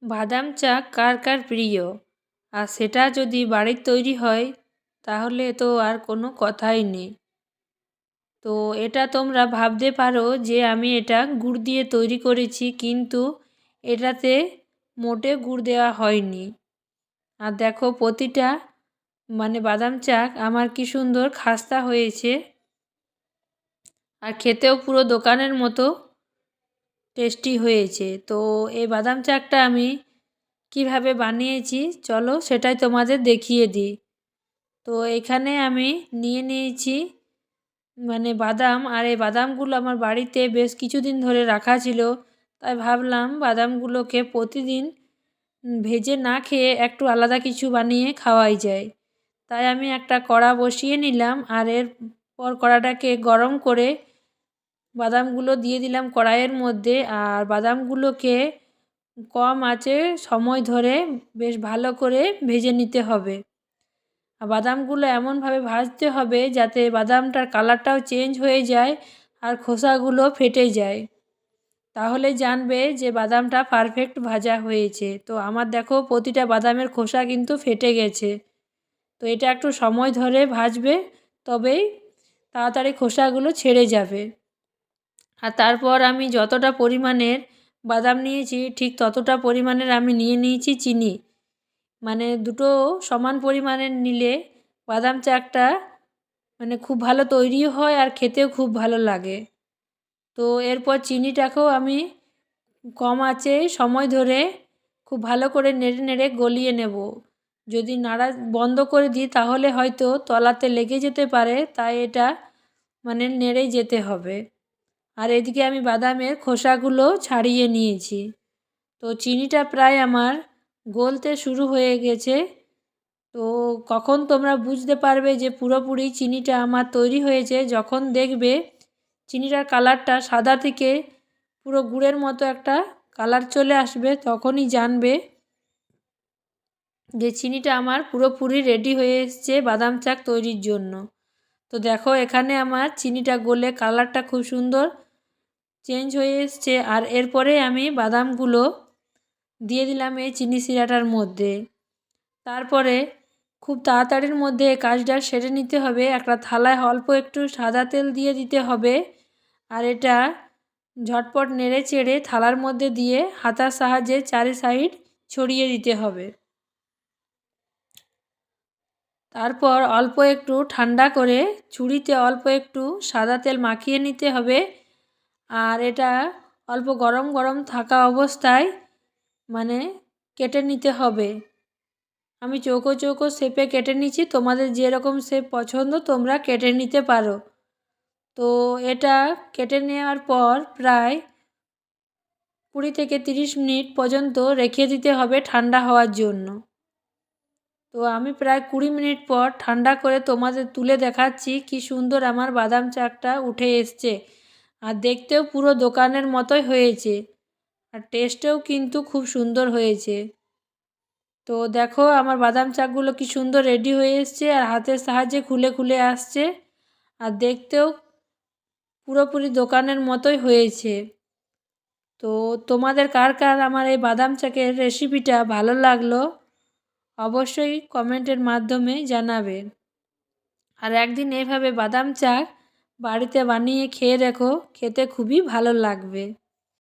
বাদাম চা কার কার প্রিয়, আর সেটা যদি বাড়ির তৈরি হয় তাহলে তো আর কোনো কথাই নেই। তো এটা তোমরা ভাবতে পারো যে আমি এটা গুড় দিয়ে তৈরি করেছি, কিন্তু এটাতে মোটে গুড় দেওয়া হয়নি। আর দেখো প্রতিটা বাদাম চা আমার কি সুন্দর খাস্তা হয়েছে, আর খেতেও পুরো দোকানের মতো টেস্টি হয়েছে। তো এই বাদাম চাটা আমি কিভাবে বানিয়েছি চলো সেটাই তোমাদের দেখিয়ে দিই। তো এখানে আমি নিয়ে নিয়েছি বাদাম, আর এই বাদামগুলো আমার বাড়িতে বেশ কিছুদিন ধরে রাখা ছিল, তাই ভাবলাম বাদামগুলোকে প্রতিদিন ভেজে না খেয়ে একটু আলাদা কিছু বানিয়ে খাওয়াই যায়। তাই আমি একটা কড়া বসিয়ে নিলাম, আর এরপর কড়াটাকে গরম করে বাদামগুলো দিয়ে দিলাম কড়াইয়ের মধ্যে, আর বাদামগুলোকে কম আঁচে সময় ধরে বেশ ভালো করে ভেজে নিতে হবে। আর বাদামগুলো এমনভাবে ভাজতে হবে যাতে বাদামটার কালারটাও চেঞ্জ হয়ে যায় আর খোসাগুলো ফেটে যায়, তাহলে জানবে যে বাদামটা পারফেক্ট ভাজা হয়েছে। তো আমার দেখো প্রতিটা বাদামের খোসা কিন্তু ফেটে গেছে। তো এটা একটু সময় ধরে ভাজবে, তবেই তাড়াতাড়ি খোসাগুলো ছেড়ে যাবে। আর তারপর আমি যতটা পরিমাণের বাদাম নিয়েছি ঠিক ততটা পরিমাণের আমি নিয়ে নিয়েছি চিনি। দুটো সমান পরিমাণের নিলে বাদাম চাটা খুব ভালো তৈরিও হয় আর খেতেও খুব ভালো লাগে। তো এরপর চিনিটাকেও আমি কম আঁচে সময় ধরে খুব ভালো করে নেড়ে নেড়ে গলিয়ে নেব। যদি নাড়া বন্ধ করে দিই তাহলে হয়তো তলাতে লেগে যেতে পারে, তাই এটা নেড়েই যেতে হবে। আর এদিকে আমি বাদামের খোসাগুলো ছাড়িয়ে নিয়েছি। তো চিনিটা প্রায় আমার গলতে শুরু হয়ে গেছে। তো কখন তোমরা বুঝতে পারবে যে পুরোপুরি চিনিটা আমার তৈরি হয়েছে, যখন দেখবে চিনিটার কালারটা সাদা থেকে পুরো গুড়ের মতো একটা কালার চলে আসবে, তখনই জানবে যে চিনিটা আমার পুরোপুরি রেডি হয়ে এসছে বাদাম চা তৈরির জন্য। তো দেখো এখানে আমার চিনিটা গলে কালারটা খুব সুন্দর চেঞ্জ হয়ে এসছে, আর এরপরে আমি বাদামগুলো দিয়ে দিলাম এই চিনি শিরাটার মধ্যে। তারপরে খুব তাড়াতাড়ির মধ্যে কাজটা সেরে নিতে হবে। একটা থালায় অল্প একটু সাদা তেল দিয়ে দিতে হবে, আর এটা ঝটপট নেড়ে চেড়ে থালার মধ্যে দিয়ে হাতার সাহায্যে চারি সাইড ছড়িয়ে দিতে হবে। তারপর অল্প একটু ঠান্ডা করে ছুরিতে অল্প একটু সাদা তেল মাখিয়ে নিতে হবে, আর এটা অল্প গরম গরম থাকা অবস্থায় কেটে নিতে হবে। আমি চৌকো চৌকো শেপে কেটে নিচ্ছি, তোমাদের যেরকম শেপ পছন্দ তোমরা কেটে নিতে পারো। তো এটা কেটে নেওয়ার পর প্রায় 20 থেকে 30 মিনিট পর্যন্ত রেখে দিতে হবে ঠান্ডা হওয়ার জন্য। তো আমি প্রায় 20 মিনিট পর ঠান্ডা করে তোমাদের তুলে দেখাচ্ছি কি সুন্দর আমার বাদাম চাটা উঠে এসছে, আর দেখতেও পুরো দোকানের মতোই হয়েছে, আর টেস্টেও কিন্তু খুব সুন্দর হয়েছে। তো দেখো আমার বাদাম চাগুলো কি সুন্দর রেডি হয়ে এসছে, আর হাতের সাহায্যে খুলে খুলে আসছে, আর দেখতেও পুরোপুরি দোকানের মতোই হয়েছে। তো তোমাদের কার কার আমার এই বাদাম চাকের রেসিপিটা ভালো লাগলো অবশ্যই কমেন্টের মাধ্যমে জানাবে। আর একদিন এইভাবে বাদাম চা বাড়িতে বানিয়ে খেয়ে দেখো, খেতে খুবই ভালো লাগবে।